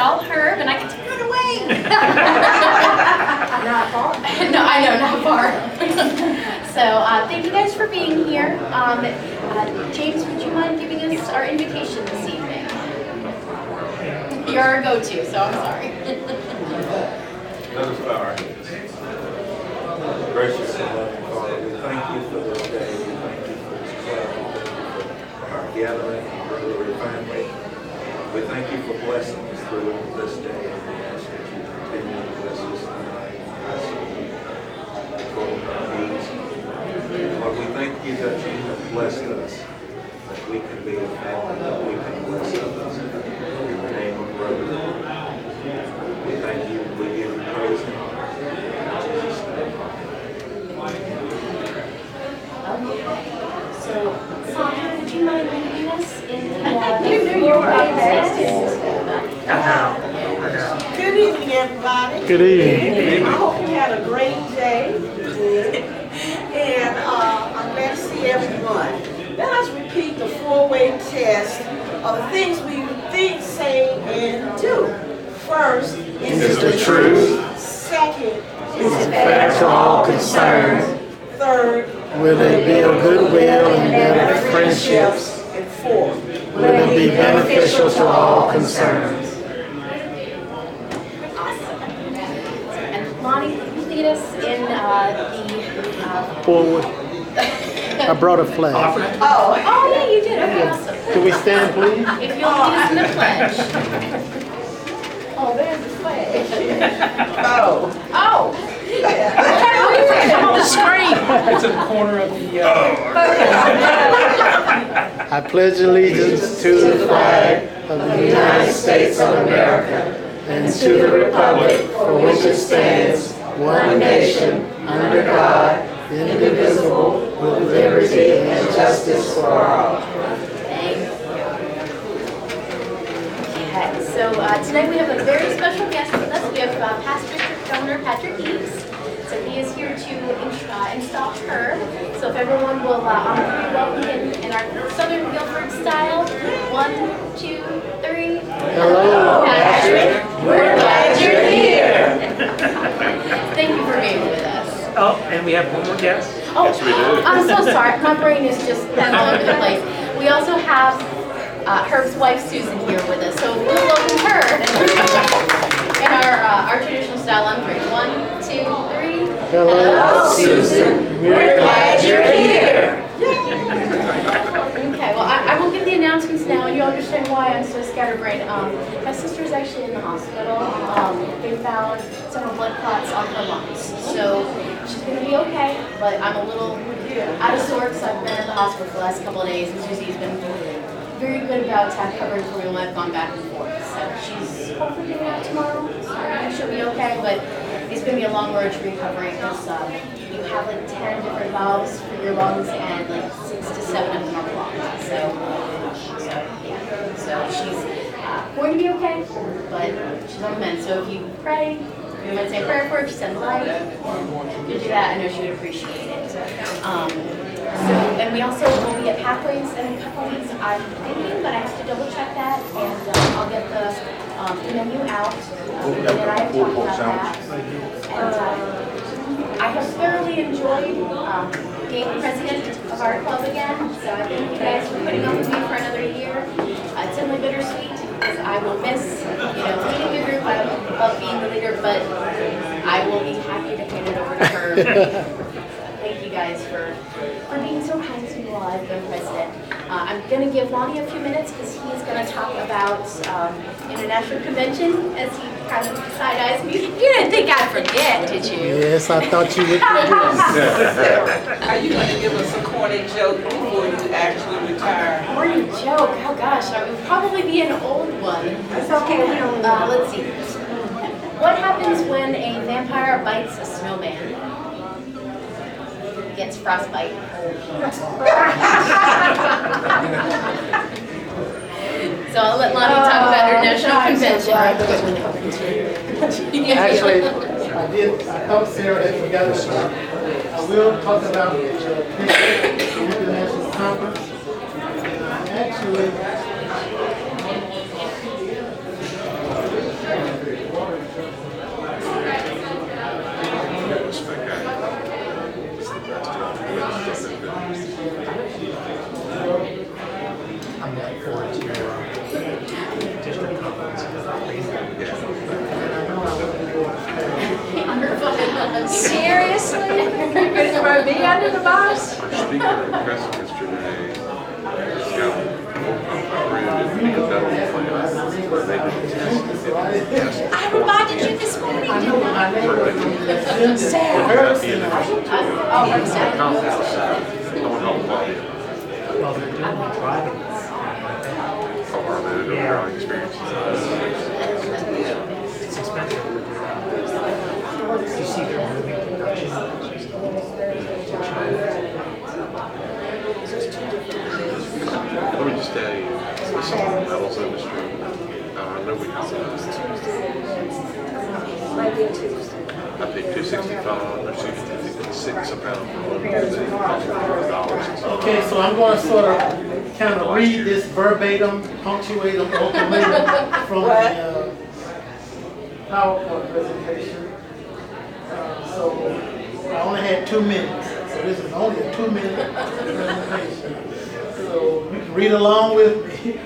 install Herb, and I get to run away. Not far. No, I know, not far. So thank you guys for being here. James, would you mind giving us our invitation this evening? You're our go-to, so I'm sorry. Let us bow our heads. Gracious and loving Father, we thank you for this day. We thank you for this club. We thank you for our gathering, brotherly family. We thank you for blessing us through this day. And we ask that you continue to bless us tonight. According to our needs. Lord, we thank you that you have blessed us, that we can be a family, that we can bless others. In the name of brotherhood. We thank you, we give you praise and honor. In Jesus' name. So, Sandra, would you mind leading us in the Good evening, everybody. Good evening. I hope you had a great day. And I'm glad to see everyone. Let us repeat the four-way test of the things we think, say, and do. First, Is the truth. Second, Is it fair to all concerned? Third, Will it build goodwill and better friendships? and fourth. Will it be beneficial to all concerned? And Lonnie, will you lead us in the Forward. I brought a flag. Oh, yeah, you did. Okay, awesome. Can we stand, please? If you'll lead us in the pledge. Oh, there's the flag. Oh. Oh! On the screen. It's in the corner of the. I pledge allegiance to the flag of the United States of America and to the republic for which it stands, one nation, under God, indivisible, with liberty and justice for all. Thank you. Okay, so tonight we have a very special guest with us. We have Pastor Donor Patrick Eves. So he is here to install her. So if everyone will honor you, welcome in our Southern Guilford style. 1, 2, 3. Hello, Patrick. We're glad you're here. Thank you for being with us. Oh, and we have one more guest. Oh, I'm so sorry. My brain is just all over the place. We also have Herb's wife Susan here with us, so we'll welcome her in our traditional style on 3. 1, 2, 3. Hello, Susan. We're glad you're here. Okay, well, I will give the announcements now, and you'll understand why I'm so scatterbrained. My sister is actually in the hospital. They found several blood clots on her lungs, so she's going to be okay, but I'm a little out of sorts. I've been at the hospital for the last couple of days, and Susie's been very good about covering for me when I've gone back and forth. So she's hopefully getting out tomorrow, so I think she'll be okay, but it's going to be a long road to recovery because you have like 10 different valves for your lungs and like 6 to 7 of them are blocked. So yeah. So she's going to be okay, but she's on the mend. So if you pray, you might say a prayer for her, if you send light, and you do that, I know she would appreciate it. And we also will be at Pathways in a couple weeks, I'm thinking, but I have to double check that, and I'll get the menu out, and then I have talked about that. And I have thoroughly enjoyed being president of our club again, so I thank you guys for putting up with me for another year. It's only bittersweet, because I will miss, leading the group. I love being the leader, but I will be happy to hand it over to her. Thank you guys for being so kind to me while I've been president. I'm going to give Lonnie a few minutes because he's going to talk about International Convention as he kind of side-eyes me. You didn't think I'd forget, did you? Yes, I thought you would. Are you going to give us a corny joke before you actually retire? Corny joke? Oh gosh, I would probably be an old one. It's okay, we don't Let's see. What happens when a vampire bites a snowman? Gets frostbite. So I'll let Lonnie talk about International Convention. Actually, I thought Sarah had forgotten about it. I will talk about the international conference. Actually, me under the bus? Our speaker at Westminster today has got approved in federal plans where they did test. I reminded you this morning, didn't I? Sarah. At the end of the conference, going on quality. Well, they're doing the driving. Or the drawing experience. It's expensive. You see they're moving production to China. Let me just tell you, this on the metals industry. I know we have I paid $265, they're $256 a pound for $100. Okay, so I'm going to sort of kind of read this verbatim, punctuatum, ultimatum from the PowerPoint presentation. So I only had 2 minutes, so this is only a 2-minute presentation. So you can read along with me.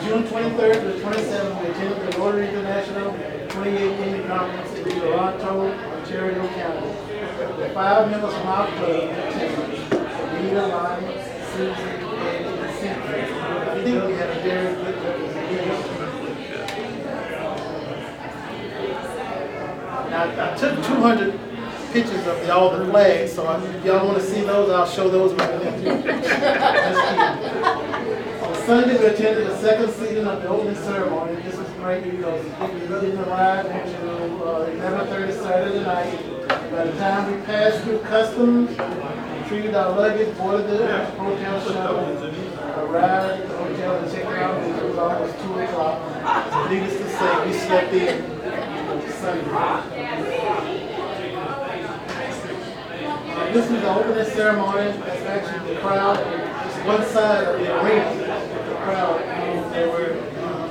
June 23rd to the 27th, we attended the Rotary International 2018 conference in Toronto, Ontario, Canada. The 5 members from our club attended. Anita, Lyman, Susan, and Cynthia. I think we had a very good representation. Now, I took 200 pictures of all the flags, so if y'all want to see those, I'll show those right now. On Sunday, we attended the second season of the opening ceremony. This was great because we didn't arrive until 11:30 Saturday night. By the time we passed through customs, retrieved our luggage, boarded the hotel shuttle, arrived at the hotel and checked out, it was almost 2 o'clock. So needless to say, we slept in Sunday. This is the opening ceremony. That's actually the crowd. It's one side of the arena. The crowd. There were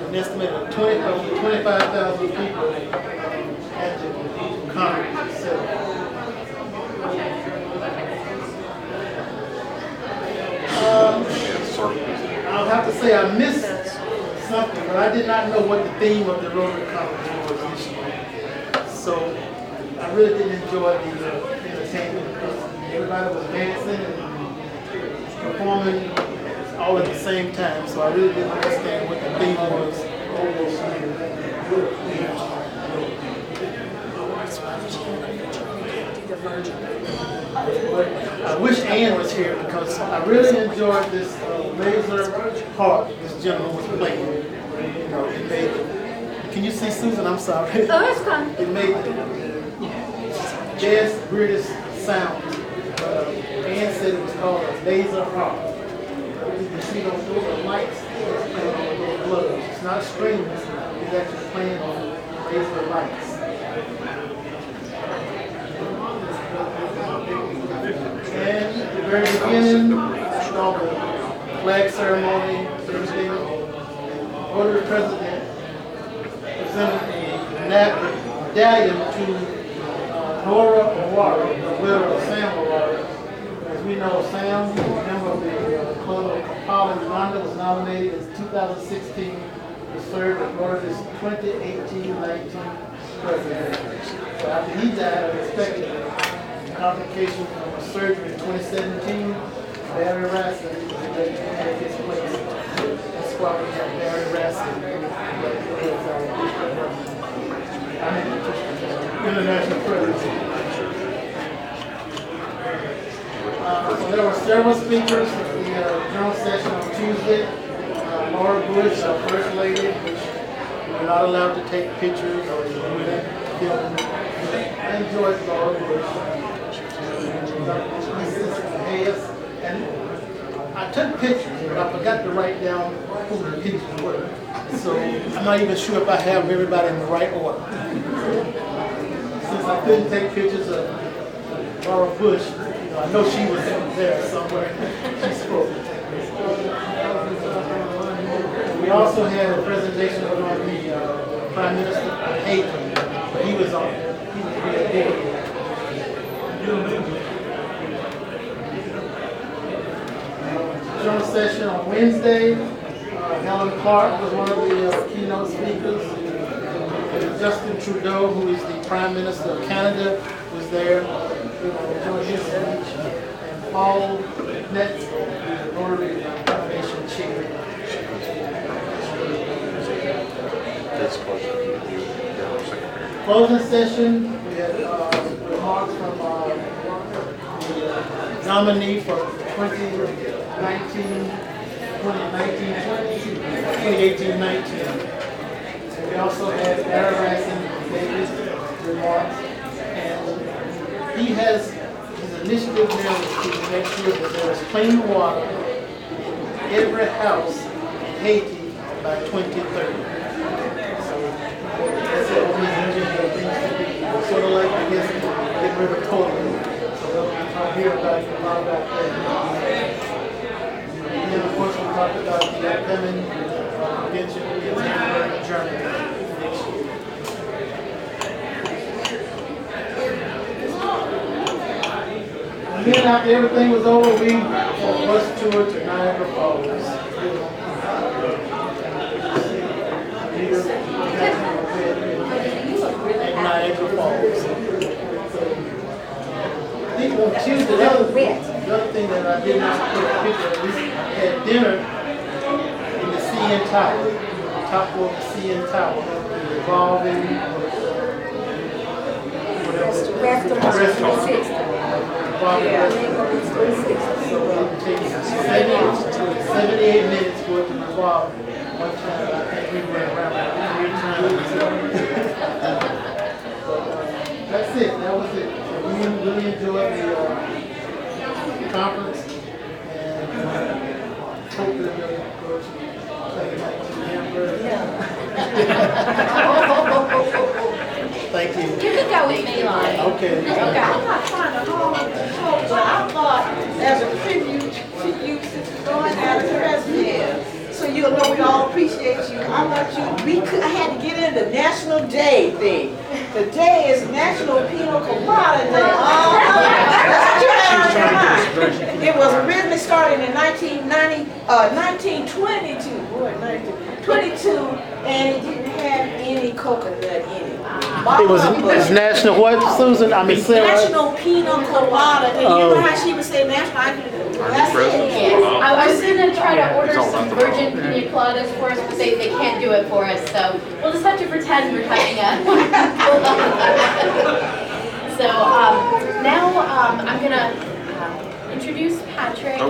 an estimated 25,000 people at the conference itself. I'll have to say I missed something, but I did not know what the theme of the Rotary Conference was this year. So I really did enjoy the entertainment. Everybody was dancing and performing all at the same time, so I really didn't understand what the theme was this year. I wish Ann was here because I really enjoyed this laser harp this gentleman was playing. You know, it made. Can you see Susan? I'm sorry. Oh, it's fine. It made jazz weirdest sounds. Ann said it was called a laser harp. You can see those are lights on those gloves. It's not strings. It's actually playing on laser lights. And at the very beginning, after the flag ceremony, Thursday, Rotary President presented a medallion to Nora O'Wara, the widow of Sam O'Wara. As we know, Sam, a member of the Club of Kampala, Uganda, was nominated in 2016 to serve as Rotary's 2018-19 president. So after he died, unexpectedly, complication from a surgery in 2017, Barry Raskin was elected to take his place. That's why we have Barry Raskin as our international president. So there were several speakers at the general session on Tuesday. Laura Bush, our First Lady, which we're not allowed to take pictures or do that film. I enjoyed Laura Bush. And I took pictures, but I forgot to write down who the pictures were. So I'm not even sure if I have everybody in the right order. Since I couldn't take pictures of Laura Bush, I know she was there somewhere. She spoke. We also had a presentation on the Prime Minister of Haiti, but he was on. He was really big. General session on Wednesday. Helen Clark was one of the keynote speakers. Justin Trudeau, who is the Prime Minister of Canada, was there. Enjoyed his speech. Paul Metz, the Rotary Foundation Chair. This question, you, General Secretary. Closing session, we had remarks from the nominee for 2018-19. We also had Araras and Davis remarks, and he has his initiative now is to make sure that there is clean water in every house in Haiti by 2030. That's what we envision the things to be. Sort of like, I guess, get rid of COVID. So I'll hear about a lot about that. And then, of course, we talked about the upcoming convention in Hamburg, Germany next year. And then after everything was over, we bus toured to Niagara Falls. At Niagara Falls. I think on Tuesday, the other thing that I did not put a picture of, we had dinner in the CN Tower, the top floor of the CN Tower, revolving restaurant. So it takes 78 minutes for it to revolve. One time, I think we went around like 3 times. That's it. That was it. So we really enjoyed the conference, and hopefully we'll go to play like to Hamburg. Thank you. You can go with me, Lonnie. Okay. Okay. I'm not trying to hold, but I thought as a tribute to you since you're going out as president, so you'll know we all appreciate you. I want you, I had to get in the National Day thing. The day is National Pina Colada Day. That's what you had on your mind. It was originally started in 1922, boy, 1922, and it didn't have any coconut in it. It's national what, Susan? I mean, Sarah. National Pina Colada Day. You know how she would say national? That's it. Yes. I was gonna try to order some virgin pina coladas for us, but they can't do it for us, so we'll just have to pretend we're having a. So now I'm gonna introduce Patrick,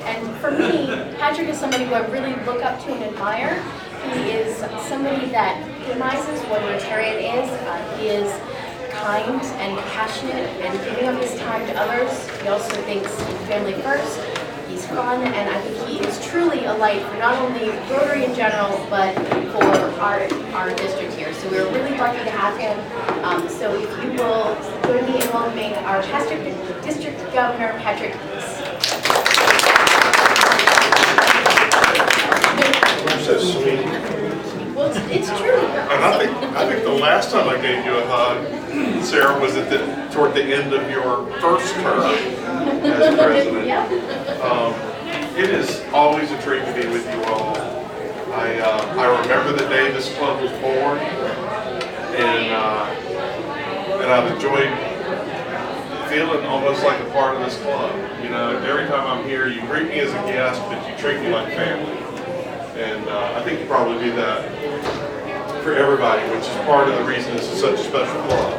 and for me, Patrick is somebody who I really look up to and admire. He is somebody that epitomizes what a Rotarian is. He is kind and compassionate and giving up his time to others. He also thinks family first. He's fun, and I think he is truly a light for not only Rotary in general, but for our district here. So we're really lucky to have him. So if you will join me in welcoming our district governor, Patrick Lees. So sweet. Well, it's true. And I think the last time I gave you a hug, Sarah, was toward the end of your first term as president. Yep. It is always a treat to be with you all. I remember the day this club was born, and I've enjoyed feeling almost like a part of this club. You know, every time I'm here, you greet me as a guest, but you treat me like family. And I think you probably do that for everybody, which is part of the reason this is such a special club.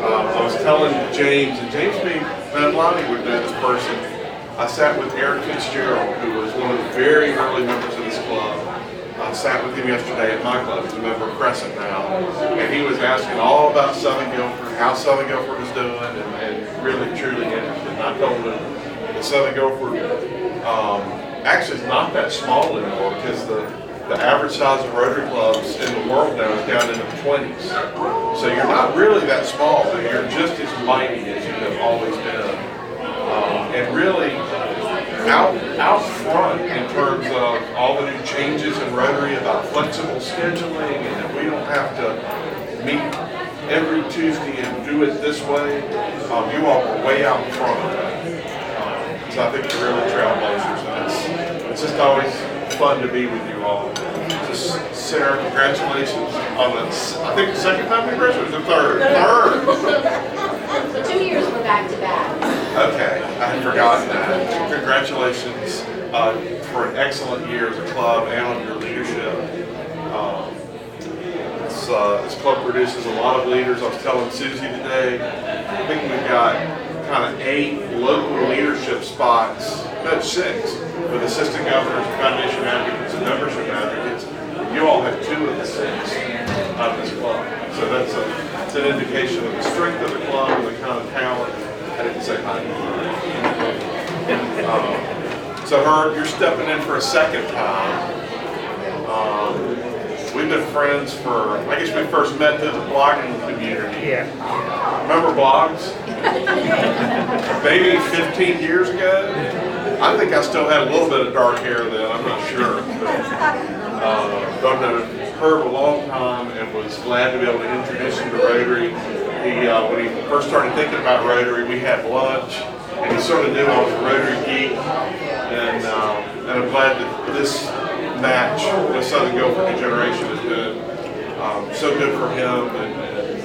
I was telling James, and James and Lonnie would know this person. I sat with Eric Fitzgerald, who was one of the very early members of this club. I sat with him yesterday at my club. He's a member of Crescent now. And he was asking all about Southern Guilford, how Southern Guilford is doing, and really, truly interested. And I told him that Southern Guilford actually is not that small anymore, because the average size of Rotary clubs in the world now is down into the 20s. So you're not really that small, but you're just as mighty as you have always been. And really out front in terms of all the new changes in Rotary about flexible scheduling, and that we don't have to meet every Tuesday and do it this way. You all are way out in front of that. So I think you're really trailblazers, and it's just always fun to be with you all. Just, Sarah, congratulations on the, I think the second time we graduated, the third. 2 years we're back to back. Okay, I had forgotten that. Congratulations for an excellent year as a club and on your leadership. This club produces a lot of leaders. I was telling Susie today, I think we've got kind of 8 local leadership spots, no, 6, with assistant governors, foundation advocates, and membership advocates. You all have 2 of the 6 out of this club. So that's an indication of the strength of the club and the kind of talent. I didn't say hi. So Herb, you're stepping in for a second time. We've been friends for, I guess we first met through the blogging community. Yeah. Remember blogs? Maybe 15 years ago? I think I still had a little bit of dark hair then, I'm not sure. But I've known Herb a long time and was glad to be able to introduce him to Rotary. When he first started thinking about Rotary, we had lunch, and he sort of knew I was a Rotary geek. And I'm glad that this match with Southern Guilford New Generation has been so good for him, and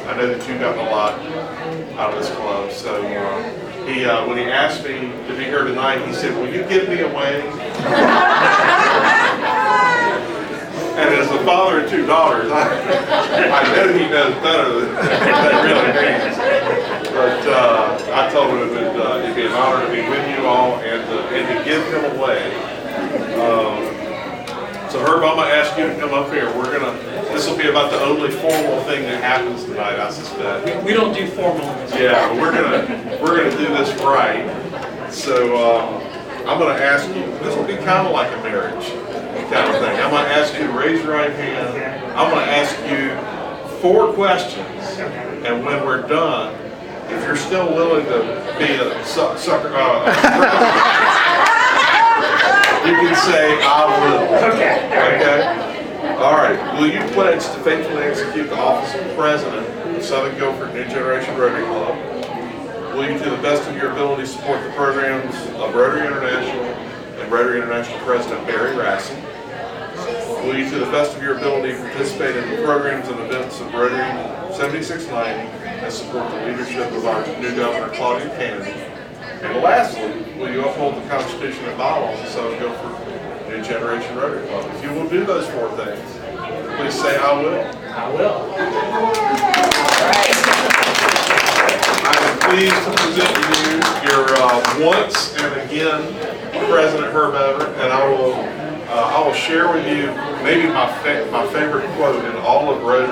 I know that you've gotten a lot out of this club. So when he asked me to be here tonight, he said, "Will you give me a wedding?" And as the father of 2 daughters, I know he knows better than that really means. But I told him it'd be an honor to be with you all and to give him away. So Herb, I'm gonna ask you to come up here. This will be about the only formal thing that happens tonight, I suspect. We don't do formal. Yeah, but we're gonna do this right. So I'm gonna ask you. This will be kind of like a marriage kind of thing. I'm gonna ask you to raise your right hand. I'm gonna ask you 4 questions, and when we're done, if you're still willing to be a sucker, you can say, "I will." Okay? All right. Will you pledge to faithfully execute the office of President of Southern Guilford New Generation Rotary Club? Will you, to the best of your ability, support the programs of Rotary International and Rotary International President Barry Rassi? Will you, to the best of your ability, participate in the programs and events of Rotary 7690 and support the leadership of our new governor, Claudia Kennedy? And lastly, will you uphold the Constitution and bylaws of Southern Guilford New Generation Rotary Club? If you will do those 4 things, please say, "I will." I will. I am pleased to present you your once and again President Herb Everett, and I will share with you maybe my favorite quote in all of Rotary.